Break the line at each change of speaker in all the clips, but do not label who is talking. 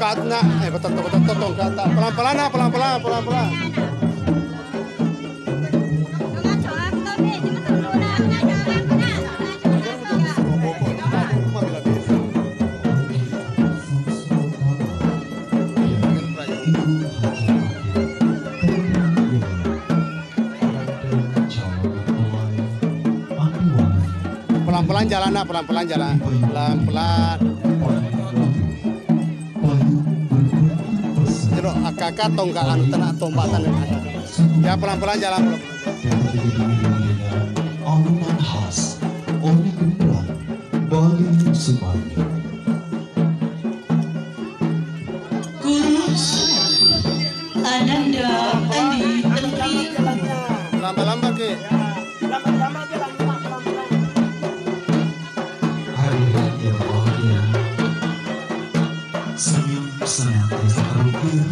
tongkatnya, betul tongkat. Pelan-pelan. Pelan-pelan jalan. Jeruk akak tongkaan tenak tombatan. Ya pelan-pelan jalan.
Alunan khas oleh Gemilang Bali Sumani.
Kurus Ananda Andi Tentri.
Lambat-lambat ke.
Hari yang bahagia, senyum senantiasa terukir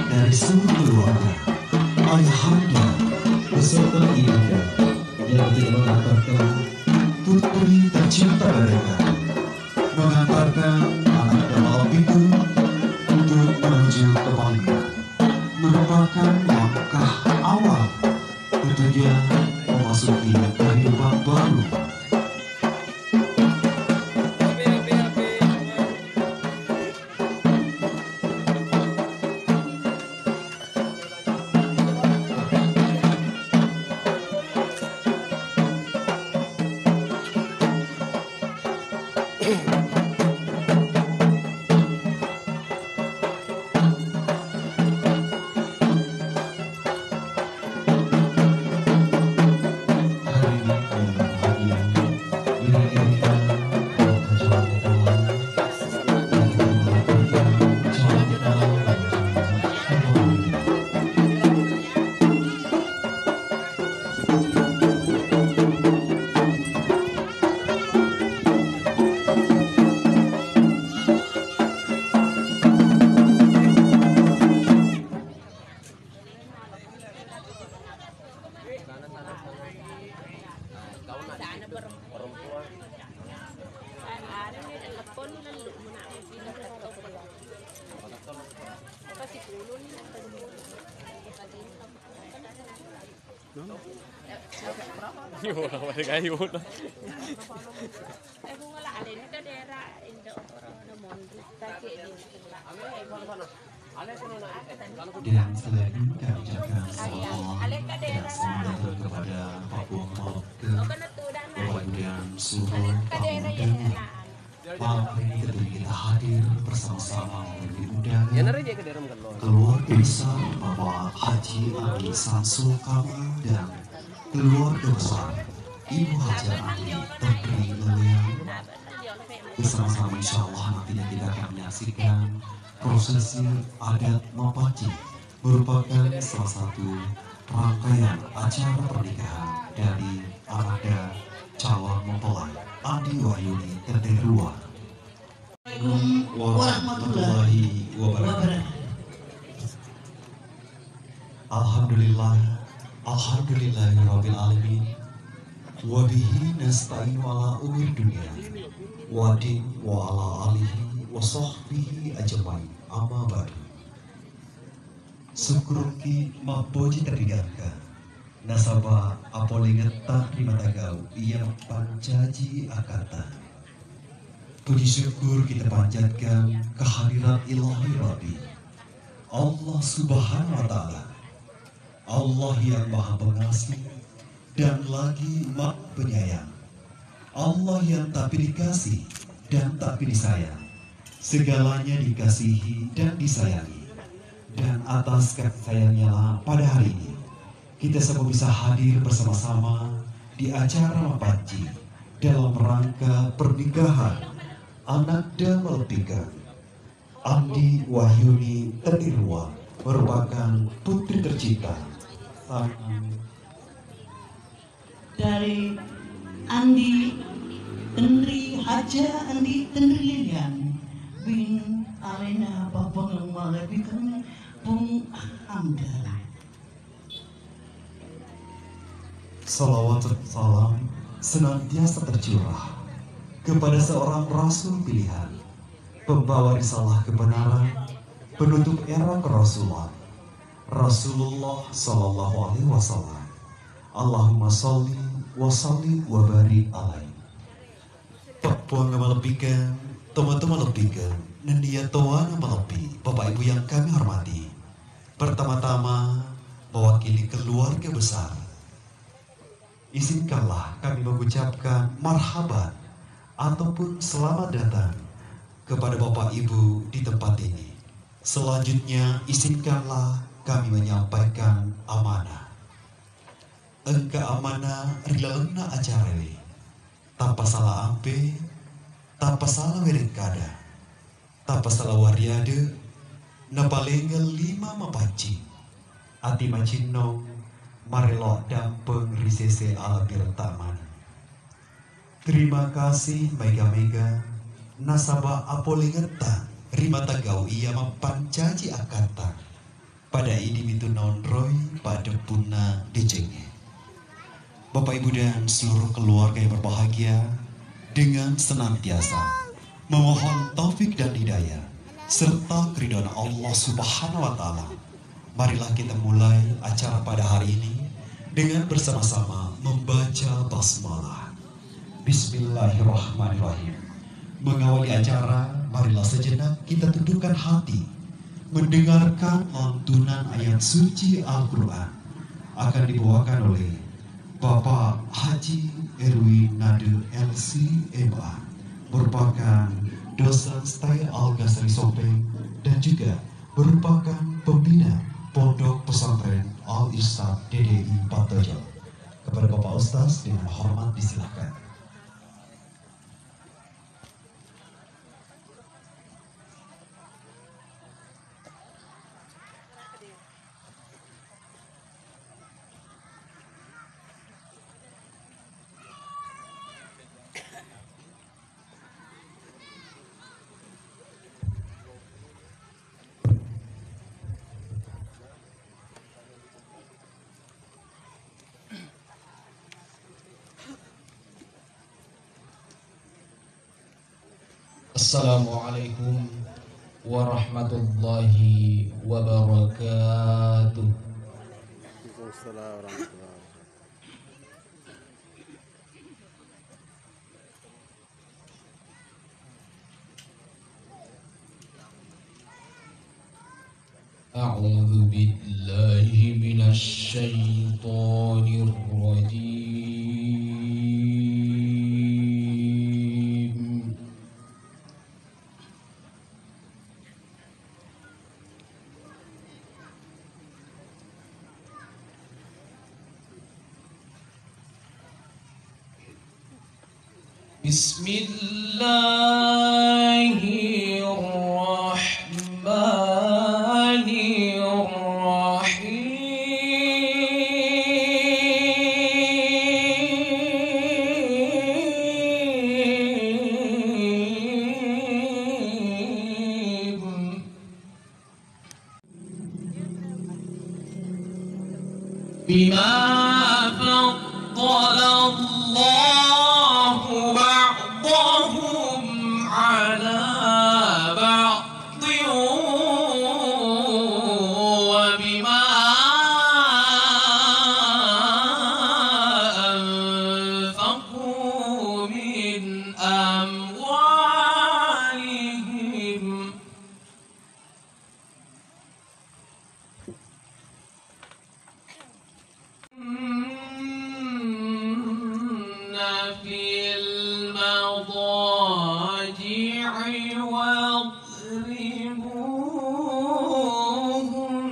dari seluruh keluarga, ayahanda beserta ibunda yang tidak mengantarkan putri tercinta mereka, mengantarkan anak dan malam itu untuk menuju ke Bali, merupakan langkah awal untuk dia memasuki kehidupan baru. Dan selain kami ucapkan salam dan semangat kepada Pak Muhammad Bapak Durian Suhur Pamudana. Malam ini tentunya kita hadir bersama-sama memberi undangan keluarga besar Bapak Haji Andi Samsul Kamal dan keluarga besar Ibu Haja Andi Tentri Lelian. Bersama-sama insya Allah nantinya kita akan menyaksikan prosesi adat Mapaci, merupakan salah satu rangkaian acara pernikahan dari Arada calon mempelai Andi Wahyuni Tenderua.
Assalamualaikum warahmatullahi wabarakatuh.
Alhamdulillahirabbil alamin. Wa bihi nasta'inu ala umur dunia wa din wa ala alihi wa sahbihi ajmain. Amma ba'du. Syukurki mapoji terdigarka nasaba apolingetak di mata gau ia pancaji akata. Puji syukur kita panjatkan kehadirat ilahi Rabbi Allah Subhanahu wa Ta'ala, Allah yang maha pengasih dan lagi maha penyayang, Allah yang tak pilih kasih dan tak pilih sayang, segalanya dikasihi dan disayangi. Dan atas kasih sayangnya lah pada hari ini kita semua bisa hadir bersama-sama di acara Mapaci dalam rangka pernikahan anak dan meletikan Andi Wahyuni Tenderua merupakan putri tercinta
dari Andi Tentri Haja Andi Tentri Lilian bin Alena Bapak Ngalabikan Bung Amdal.
Salawat dan salam senantiasa tercurah kepada seorang Rasul pilihan, pembawa risalah kebenaran, penutup era kerasulan, Rasulullah Sallallahu Alaihi Wasallam. Allahumma salli wa sallim wa barik alaihi. Papuang malepikan, teman-teman lepikan, nendia tawana malepi, Bapak Ibu yang kami hormati. Pertama-tama, mewakili keluarga besar, izinkanlah kami mengucapkan marhaban ataupun selamat datang kepada Bapak Ibu di tempat ini. Selanjutnya, izinkanlah kami menyampaikan amanah. Engka amanah rilalena acara ini. Tanpa salah ampe, tanpa salah wirid kada, tanpa salah wariade, napalenggal 5 mapanci. Ati macinong, marelo dampeng risese ala birtaman. Terima kasih mega-mega, nasabah apolingeta, rima tagaw iya mampancaji akata. Pada ini mitu nonroy pada puna dejenge. Bapak Ibu dan seluruh keluarga yang berbahagia, dengan senantiasa memohon taufik dan hidayah serta keridhaan Allah Subhanahu wa Ta'ala. Marilah kita mulai acara pada hari ini dengan bersama-sama membaca basmalah. Bismillahirrahmanirrahim. Mengawali acara, marilah sejenak kita tundukkan hati mendengarkan lantunan ayat suci Al-Quran akan dibawakan oleh Bapak Haji Erwin Nade LC.MA, merupakan dosen STAI Al-Ghazali Sopeng dan juga merupakan pembina Pondok Pesantren Al-Irsyad DDI Patojo. Kepada Bapak Ustaz dengan hormat disilahkan.
Assalamualaikum warahmatullahi wabarakatuh.
Waalaikumsalam warahmatullahi
wabarakatuh. A'udzu billahi minasy syaithanir rajim. Bismillahirrahmanirrahim. Bima faddala Allahu ba'dahum 'ala ba'din wa bima anfaqu min amwalihim. في المضاجع واضربوهم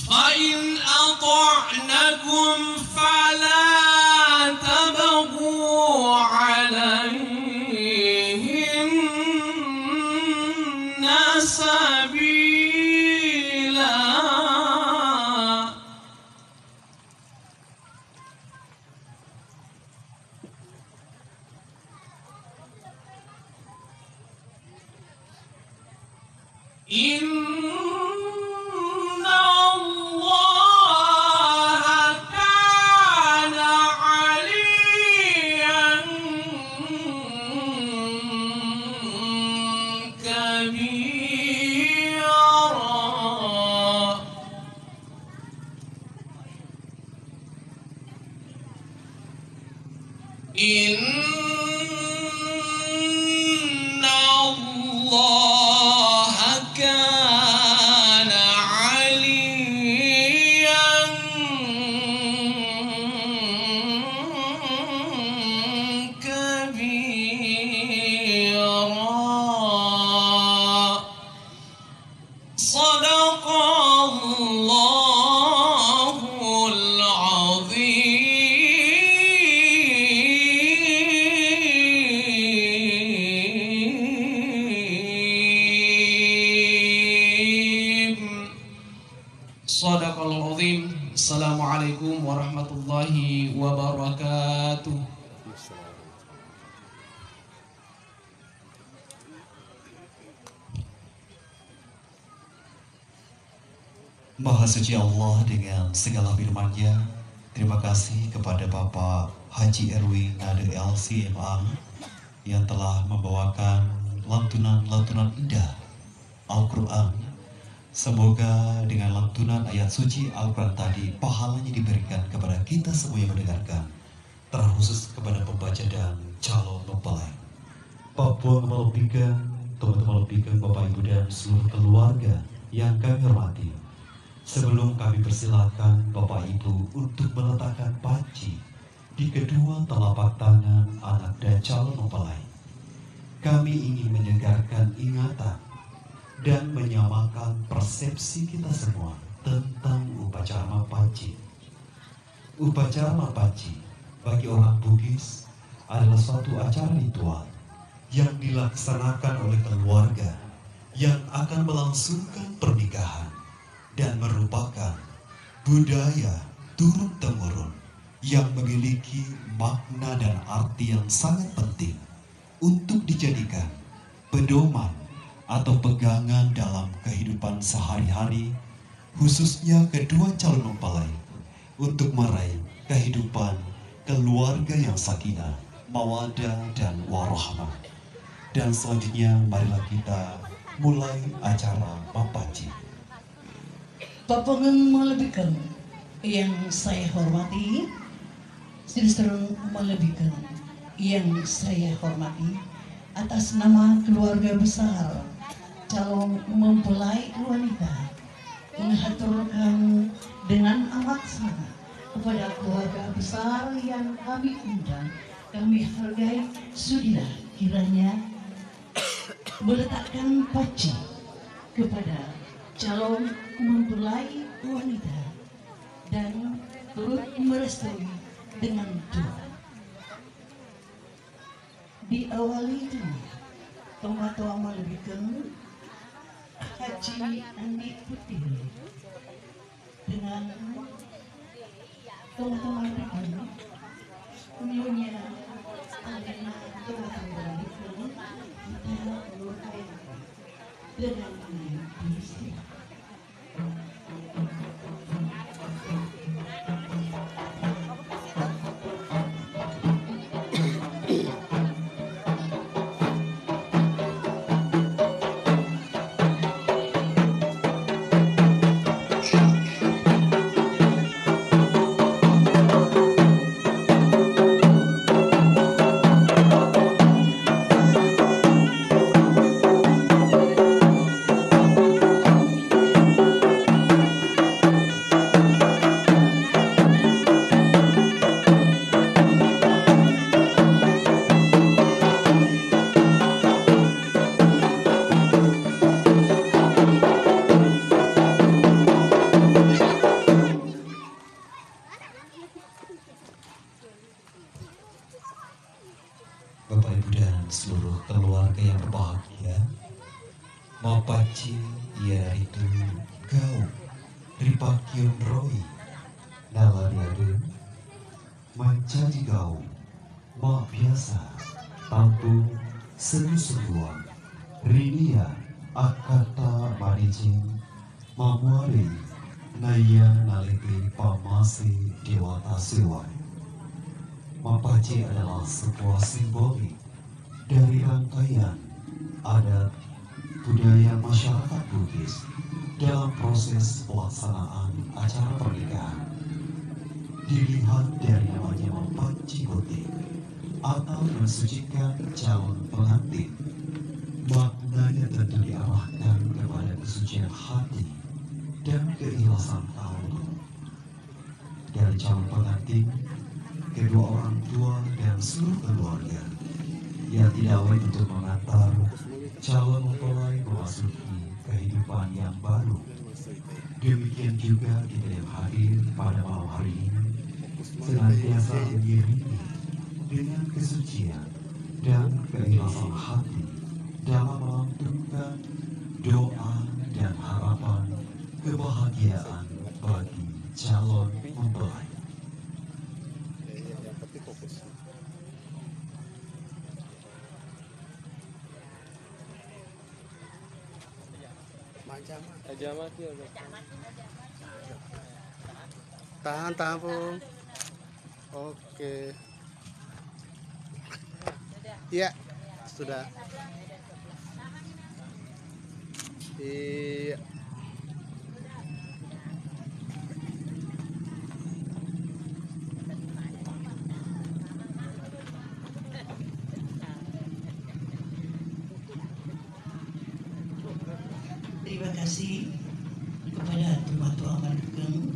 فإن أطعنكم فلا تبغوا عليهن سبيلا إن الله Inna Allah kana aliyan kabira. Sadaqallahul azim. Sadaqallahul azim. Assalamualaikum warahmatullahi wabarakatuh.
Maha suci Allah dengan segala firman-Nya. Terima kasih kepada Bapak Haji Erwin Nade LCMA yang telah membawakan lantunan-lantunan indah Al-Quran. Semoga dengan lantunan ayat suci Al-Quran tadi pahalanya diberikan kepada kita semua yang mendengarkan, terkhusus kepada pembaca dan calon mempelai. Papua melebihkan, teman-teman melebihkan Bapak Ibu dan seluruh keluarga yang kami hormati. Sebelum kami persilakan Bapak Ibu untuk meletakkan panci di kedua telapak tangan anak dan calon mempelai, kami ingin menyegarkan ingatan dan menyamakan persepsi kita semua tentang upacara mapanci. Upacara mapanci bagi orang Bugis adalah suatu acara ritual yang dilaksanakan oleh keluarga yang akan melangsungkan pernikahan dan merupakan budaya turun-temurun yang memiliki makna dan arti yang sangat penting untuk dijadikan pedoman atau pegangan dalam kehidupan sehari-hari, khususnya kedua calon mempelai untuk meraih kehidupan keluarga yang sakinah, mawaddah dan warahmah. Dan selanjutnya marilah kita mulai acara mapanci.
Bapak melebihkan yang saya hormati, sedang melebihkan yang saya hormati atas nama keluarga besar calon mempelai wanita, mengaturkan dengan amat sangat kepada keluarga besar yang kami undang, kami hargai. Sudilah kiranya meletakkan panci kepada calon mempelai wanita dan turut merestui dengan doa. Diawali dengan tombak-tombak melebihkan Haji Andi Putih dengan tombak-tombak melebihkan Nyonya Alena tombak-tombak melebihkan kita melukai dengan istri.
Bapak Ibu dan seluruh keluarga yang berbahagia, mapanci yaitu gau ripakion roi nalariade mencaji gau ma biasa tampung seru-seruan rinia akata marijing mamuari naya naliti pamasi dewata sewan. Mapanci adalah sebuah simbolik dari rangkaian adat budaya masyarakat Bugis dalam proses pelaksanaan acara pernikahan. Dilihat dari namanya mempanci bote atau mensucikan calon pengantin, maknanya tentu diarahkan kepada kesucian hati dan keikhlasan Allah. Dari calon pengantin, kedua orang tua dan seluruh keluarga yang tidak lain untuk mengantar calon mempelai memasuki kehidupan yang baru. Demikian juga kita yang hadir pada malam hari ini senantiasa mengiringi dengan kesucian dan keikhlasan hati dalam melantunkan doa dan harapan kebahagiaan bagi calon mempelai.
Tahan po. Oke. Iya, sudah. Iya.
Terima kasih kepada Tua-Tua Margeng.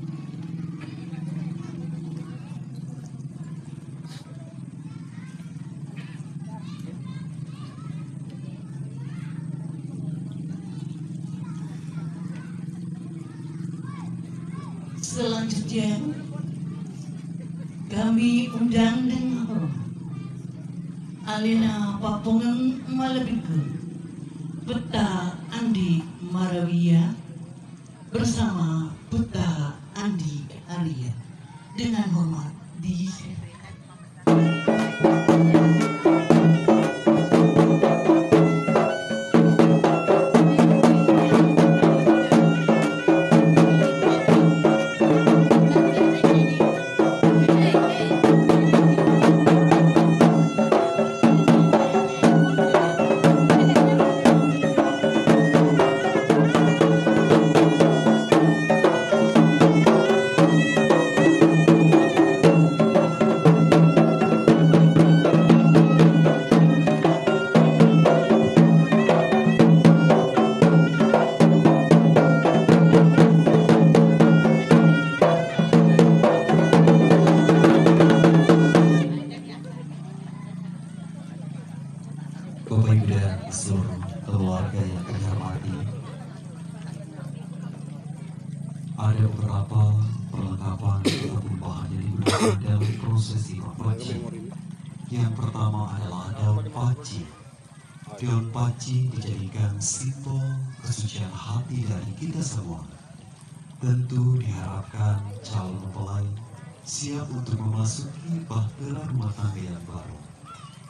Selanjutnya kami undang dengan hormat Alena Papongeng Malebikeun Peta Andi Marawia bersama Peta Andi Alia dengan hormat diserahkan.
Bapak Ibu dan seluruh keluarga yang kami hormati, ada beberapa perlengkapan ataupun bahan yang digunakan dalam prosesi paci. Yang pertama adalah daun paci. Daun paci dijadikan simbol kesucian hati dari kita semua. Tentu diharapkan calon mempelai siap untuk memasuki bahtera rumah tangga yang baru,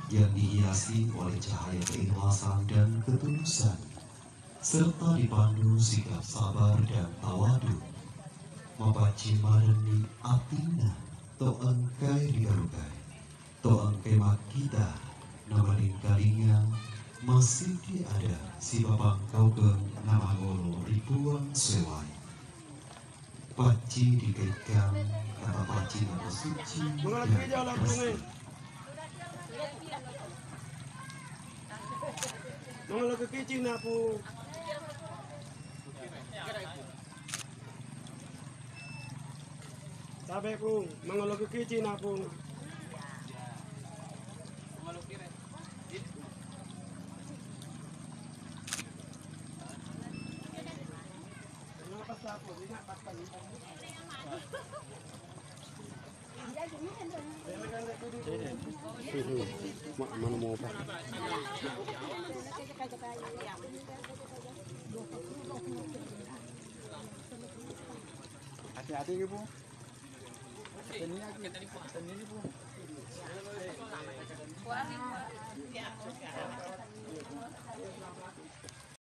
yang dihiasi oleh cahaya keikhlasan dan ketulusan, serta dipandu sikap sabar dan tawadu. Mapaci mareni atina to engkai digarukai, to engkai makita namanin kalinga masih ada si babang kaugeng nama ngolo ribuan sewai. Paci dikaitkan kata paci nama suci dan bersih.
Mga kecil na po. Sabi ko, mga kecil na po. Mana mau apa? Hati-hati ibu. Ini Bu.